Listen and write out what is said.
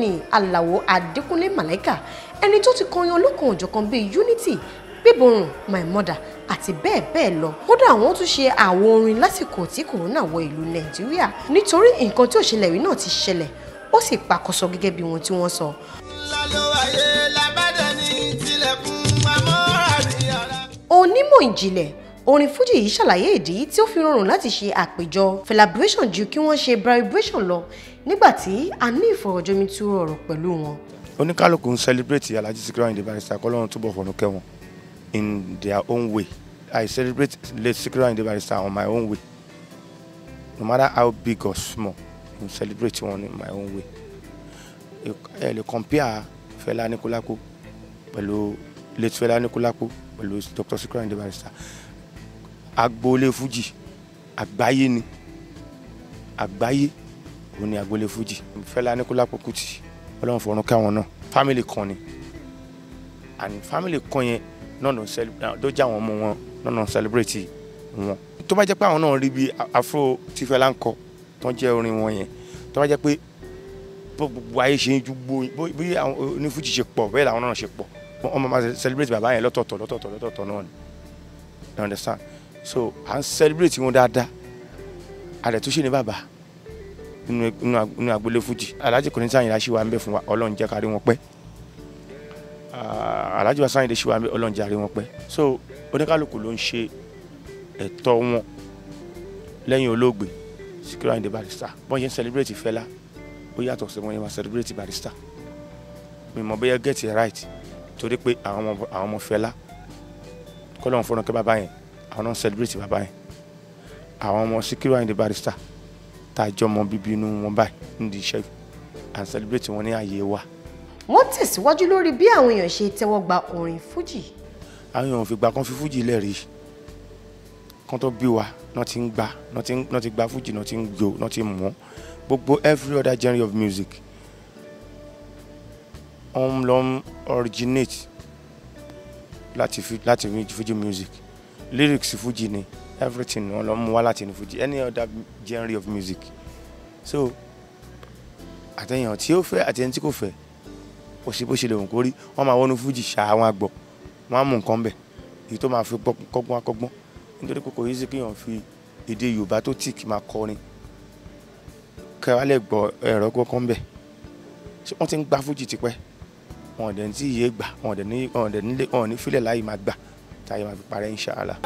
ni Alao Malaika ẹni tó ti kọrin olókan òjọ̀kan bíi Unity, Bíborùn, My Mother àti bẹ́ẹ̀ bẹ́ẹ̀ lọ. Kódà wọ́n tún ṣe àwọn orin lásìkò tí kòrónà wọ ìlú Nàìjíríà nítorí nǹkan tí ò ṣẹlẹ̀ rí náà ti ṣẹlẹ̀ ó sì pakọsọ gẹ́gẹ́ bí wọn tí wọ́n sọ. Onímọ̀ ìjìnlẹ̀ orin fújì yìí ṣàlàyé ìdí tí ó fi rọrùn láti ṣe àpéjọ Felabration ju kí wọ́n ṣe Barrybration lọ nígbà tí a ní ìfọ̀rọ̀jomitoro ọ̀rọ̀ pẹ̀lú wọn. Oníkálùkù ń celebrate Alhaji Sikiru Ayinde Barrister k'Ọlọ́run túbọ̀ fọ̀run kẹ́ wọn in their own way. I celebrate late Sikiru Ayinde Barrister on my own way. No matter how big or small, I celebrate one in my own way. You compare Fela Anikulapo pẹ̀lú late Fela Anikulapo pẹ̀lú Dr. Sikiru Ayinde Barrister. Agboolé Fuji, àgbáyé ni. Àgbáyé òun ni agboolé Fuji. Fela Anikulapo Kuti, Ọlọ́run fọ̀run kẹ́ wọn náà. Family kan ni. And family kan yẹn no celebrate do ja wọn ọmọ wọn no celebrate wọn. Tó bá jẹ́ pé àwọn náà rí bí afro tí Fela ń kọ tó jẹ́ orin wọn yẹn. Tó bá jẹ́ pé gbogbo ayé ṣe ń jugbo bí àwọn ní Fuji ṣe pọ̀ bẹ́ẹ̀ làwọn náà ṣe pọ̀. Wọ́n máa celebrate bàbá yẹn lọ́tọ̀ọ̀tọ̀ náà ni. You understand? So I celebrate wọn dáadáa. Àdẹ tó ṣe ní bàbá nínú agboolé Fuji. Alhaji kò ní sáyìn láṣì wà ń bẹ fún wa Ọlọ́run jẹ́ ká rí wọn pẹ́. Alhaji wa sáyìn láṣì wà ń bẹ Ọlọ́run jẹ́ ká rí wọn pẹ́. So oníkálùkù ló ń ṣe ẹ̀tọ́ wọn lẹ́yìn olóògbé Sikiru Ayinde Barrister. Bọ́n ṣe ń celebrate Fela ó yàtọ̀ sí wọn yẹn máa celebrate Barrister. Mi mọ̀ bóyá get it right torí pé àwọn ọmọ Fela k'Ọlọ́run fọ̀run kẹ́ bàbá yẹn àwọn náà celebrate bàbá yẹn. Àwọn ọmọ Sikiru Ayinde Barrister tá jọ mọ bíbí inú wọn báyìí nídìí iṣẹ́ and celebrate wọn ní ààyè wa. Wọ́n tẹ̀síwájú lórí bí àwọn èèyàn ṣe tẹ́wọ́ gba orin Fuji. Àwọn èèyàn fìgbà kan fi Fuji lẹ́rìí kan tó bí wa náà ti ń gbà náà ti gba Fuji náà ti ń gbò náà ti mọ̀ gbogbo every other genre of music lọ originate láti Fuji music lyrics Fuji ni everything wọn lọ mú wá láti ní Fuji any other genre of music. So àtẹ̀yàn tí ó fẹ́ àtẹ̀yàn tí kò fẹ́ kò sí bó ṣe lè wọ́n kórí wọ́n máa wọnú Fuji ṣá àwọn àgbọ̀ wọ́n á mú nǹkan bẹ̀ èyí tó máa fi kọ́gbọ́n akọ́gbọ́n nítorí pé kò yí sí kéèyàn fi èdè Yorùbá tó tì kí máa kọrin kẹwàá lè gbọ́ ẹ̀rọ gbọ́kàn bẹ̀. Wọ́n ti ń gba Fuji tipẹ́ wọn ò dẹ̀ ní tí iye gbà wọn ò ní fílẹ̀ láyé máa gbà táyé máa fi parẹ́ inshallah.